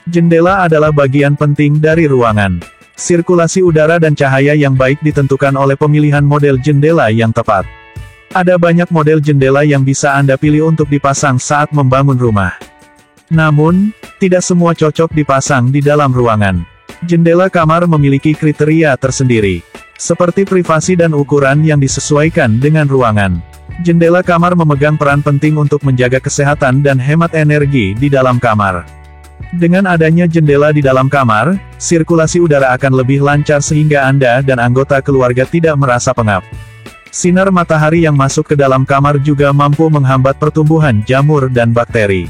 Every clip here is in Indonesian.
Jendela adalah bagian penting dari ruangan. Sirkulasi udara dan cahaya yang baik ditentukan oleh pemilihan model jendela yang tepat. Ada banyak model jendela yang bisa Anda pilih untuk dipasang saat membangun rumah. Namun, tidak semua cocok dipasang di dalam ruangan. Jendela kamar memiliki kriteria tersendiri, seperti privasi dan ukuran yang disesuaikan dengan ruangan. Jendela kamar memegang peran penting untuk menjaga kesehatan dan hemat energi di dalam kamar. Dengan adanya jendela di dalam kamar, sirkulasi udara akan lebih lancar sehingga Anda dan anggota keluarga tidak merasa pengap. Sinar matahari yang masuk ke dalam kamar juga mampu menghambat pertumbuhan jamur dan bakteri.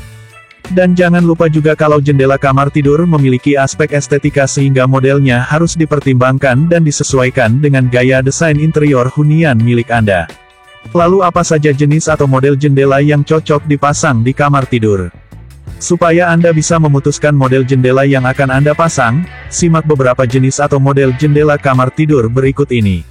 Dan jangan lupa juga kalau jendela kamar tidur memiliki aspek estetika sehingga modelnya harus dipertimbangkan dan disesuaikan dengan gaya desain interior hunian milik Anda. Lalu apa saja jenis atau model jendela yang cocok dipasang di kamar tidur? Supaya Anda bisa memutuskan model jendela yang akan Anda pasang, simak beberapa jenis atau model jendela kamar tidur berikut ini.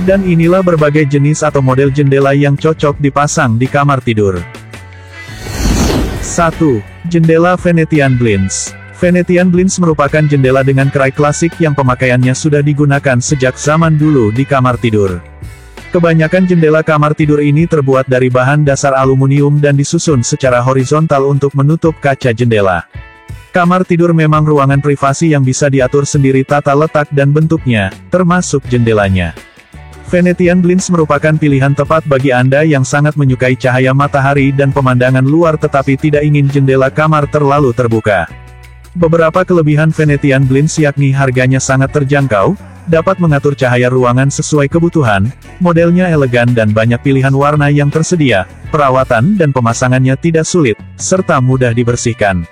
Dan inilah berbagai jenis atau model jendela yang cocok dipasang di kamar tidur. 1. Jendela Venetian Blinds. Venetian Blinds merupakan jendela dengan kerai klasik yang pemakaiannya sudah digunakan sejak zaman dulu di kamar tidur. Kebanyakan jendela kamar tidur ini terbuat dari bahan dasar aluminium dan disusun secara horizontal untuk menutup kaca jendela. Kamar tidur memang ruangan privasi yang bisa diatur sendiri tata letak dan bentuknya, termasuk jendelanya. Venetian Blinds merupakan pilihan tepat bagi Anda yang sangat menyukai cahaya matahari dan pemandangan luar tetapi tidak ingin jendela kamar terlalu terbuka. Beberapa kelebihan Venetian Blinds yakni harganya sangat terjangkau, dapat mengatur cahaya ruangan sesuai kebutuhan, modelnya elegan dan banyak pilihan warna yang tersedia, perawatan dan pemasangannya tidak sulit, serta mudah dibersihkan.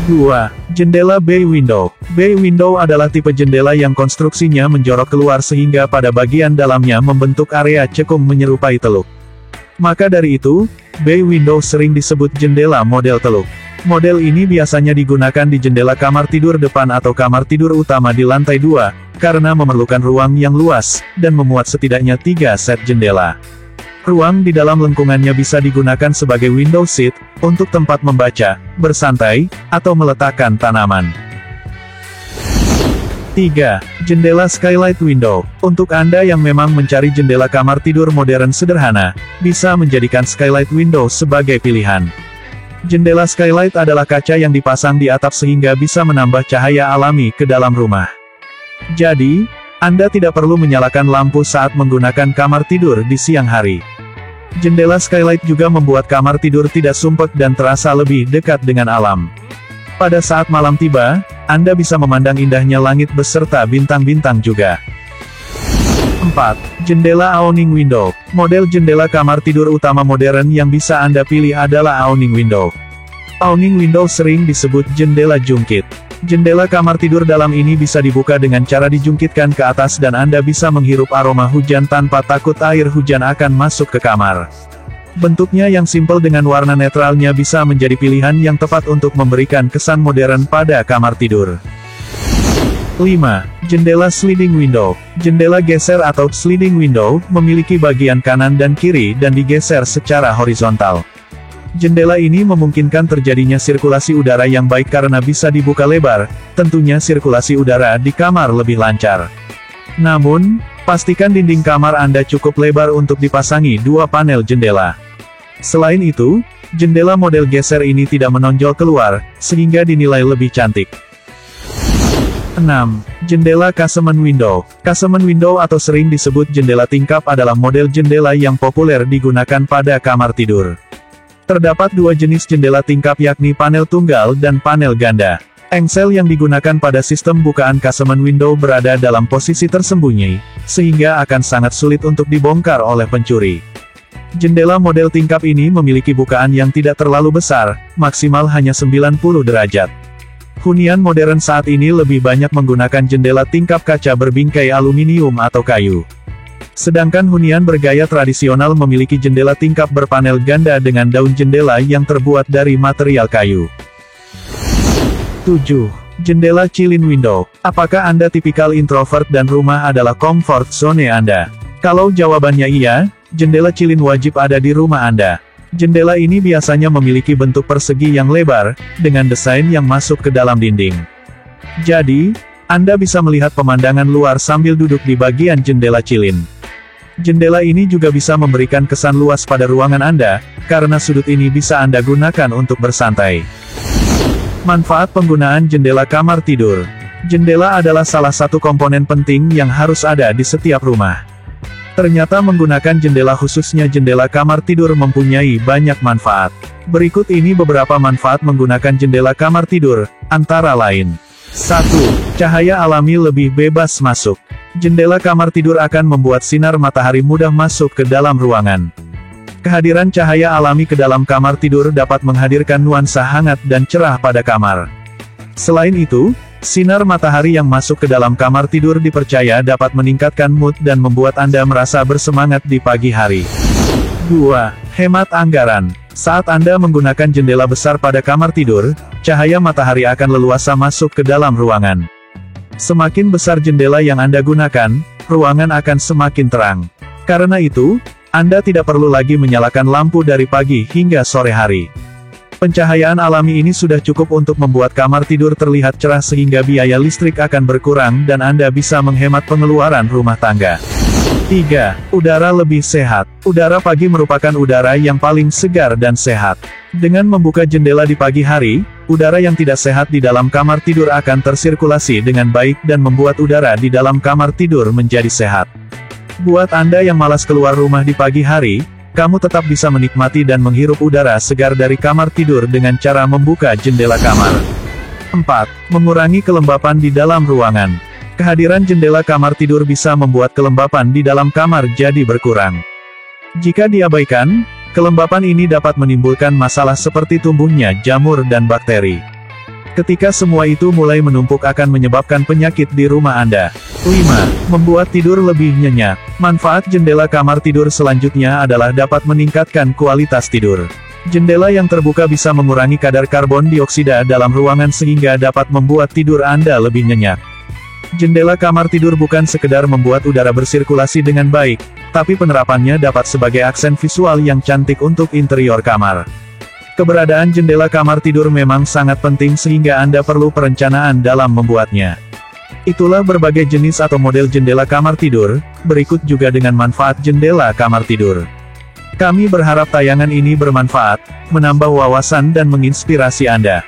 2. Jendela Bay Window. Bay Window adalah tipe jendela yang konstruksinya menjorok keluar sehingga pada bagian dalamnya membentuk area cekung menyerupai teluk. Maka dari itu, Bay Window sering disebut jendela model teluk. Model ini biasanya digunakan di jendela kamar tidur depan atau kamar tidur utama di lantai 2, karena memerlukan ruang yang luas, dan memuat setidaknya 3 set jendela. Ruang di dalam lengkungannya bisa digunakan sebagai window seat, untuk tempat membaca, bersantai, atau meletakkan tanaman. 3. Jendela Skylight Window. Untuk Anda yang memang mencari jendela kamar tidur modern sederhana, bisa menjadikan Skylight Window sebagai pilihan. Jendela skylight adalah kaca yang dipasang di atap sehingga bisa menambah cahaya alami ke dalam rumah. Jadi, Anda tidak perlu menyalakan lampu saat menggunakan kamar tidur di siang hari. Jendela skylight juga membuat kamar tidur tidak sumpek dan terasa lebih dekat dengan alam. Pada saat malam tiba, Anda bisa memandang indahnya langit beserta bintang-bintang juga. 4. Jendela Awning Window. Model jendela kamar tidur utama modern yang bisa Anda pilih adalah awning window. Awning window sering disebut jendela jungkit. Jendela kamar tidur dalam ini bisa dibuka dengan cara dijungkitkan ke atas dan Anda bisa menghirup aroma hujan tanpa takut air hujan akan masuk ke kamar. Bentuknya yang simpel dengan warna netralnya bisa menjadi pilihan yang tepat untuk memberikan kesan modern pada kamar tidur. 5. Jendela Sliding Window. Jendela geser atau sliding window, memiliki bagian kanan dan kiri dan digeser secara horizontal. Jendela ini memungkinkan terjadinya sirkulasi udara yang baik karena bisa dibuka lebar, tentunya sirkulasi udara di kamar lebih lancar. Namun, pastikan dinding kamar Anda cukup lebar untuk dipasangi 2 panel jendela. Selain itu, jendela model geser ini tidak menonjol keluar, sehingga dinilai lebih cantik. 6. Jendela Casement Window. Casement window atau sering disebut jendela tingkap adalah model jendela yang populer digunakan pada kamar tidur. Terdapat 2 jenis jendela tingkap yakni panel tunggal dan panel ganda. Engsel yang digunakan pada sistem bukaan casement window berada dalam posisi tersembunyi, sehingga akan sangat sulit untuk dibongkar oleh pencuri. Jendela model tingkap ini memiliki bukaan yang tidak terlalu besar, maksimal hanya 90 derajat. Hunian modern saat ini lebih banyak menggunakan jendela tingkap kaca berbingkai aluminium atau kayu. Sedangkan hunian bergaya tradisional memiliki jendela tingkap berpanel ganda dengan daun jendela yang terbuat dari material kayu. 7. Jendela Chill-in Window. Apakah Anda tipikal introvert dan rumah adalah comfort zone Anda? Kalau jawabannya iya, jendela cilin wajib ada di rumah Anda. Jendela ini biasanya memiliki bentuk persegi yang lebar, dengan desain yang masuk ke dalam dinding. Jadi, Anda bisa melihat pemandangan luar sambil duduk di bagian jendela cilin. Jendela ini juga bisa memberikan kesan luas pada ruangan Anda, karena sudut ini bisa Anda gunakan untuk bersantai. Manfaat penggunaan jendela kamar tidur. Jendela adalah salah satu komponen penting yang harus ada di setiap rumah. Ternyata menggunakan jendela, khususnya jendela kamar tidur, mempunyai banyak manfaat. Berikut ini beberapa manfaat menggunakan jendela kamar tidur, antara lain. 1. Cahaya alami lebih bebas masuk. Jendela kamar tidur akan membuat sinar matahari mudah masuk ke dalam ruangan. Kehadiran cahaya alami ke dalam kamar tidur dapat menghadirkan nuansa hangat dan cerah pada kamar. Selain itu, sinar matahari yang masuk ke dalam kamar tidur dipercaya dapat meningkatkan mood dan membuat Anda merasa bersemangat di pagi hari. 2. Hemat anggaran. Saat Anda menggunakan jendela besar pada kamar tidur, cahaya matahari akan leluasa masuk ke dalam ruangan. Semakin besar jendela yang Anda gunakan, ruangan akan semakin terang. Karena itu, Anda tidak perlu lagi menyalakan lampu dari pagi hingga sore hari. Pencahayaan alami ini sudah cukup untuk membuat kamar tidur terlihat cerah sehingga biaya listrik akan berkurang dan Anda bisa menghemat pengeluaran rumah tangga. 3. Udara lebih sehat. Udara pagi merupakan udara yang paling segar dan sehat. Dengan membuka jendela di pagi hari, udara yang tidak sehat di dalam kamar tidur akan tersirkulasi dengan baik dan membuat udara di dalam kamar tidur menjadi sehat. Buat Anda yang malas keluar rumah di pagi hari, kamu tetap bisa menikmati dan menghirup udara segar dari kamar tidur dengan cara membuka jendela kamar. 4. Mengurangi kelembapan di dalam ruangan. Kehadiran jendela kamar tidur bisa membuat kelembapan di dalam kamar jadi berkurang. Jika diabaikan, kelembapan ini dapat menimbulkan masalah seperti tumbuhnya jamur dan bakteri. Ketika semua itu mulai menumpuk akan menyebabkan penyakit di rumah Anda. 5. Membuat tidur lebih nyenyak. Manfaat jendela kamar tidur selanjutnya adalah dapat meningkatkan kualitas tidur. Jendela yang terbuka bisa mengurangi kadar karbon dioksida dalam ruangan sehingga dapat membuat tidur Anda lebih nyenyak. Jendela kamar tidur bukan sekedar membuat udara bersirkulasi dengan baik, tapi penerapannya dapat sebagai aksen visual yang cantik untuk interior kamar. Keberadaan jendela kamar tidur memang sangat penting sehingga Anda perlu perencanaan dalam membuatnya. Itulah berbagai jenis atau model jendela kamar tidur, berikut juga dengan manfaat jendela kamar tidur. Kami berharap tayangan ini bermanfaat, menambah wawasan dan menginspirasi Anda.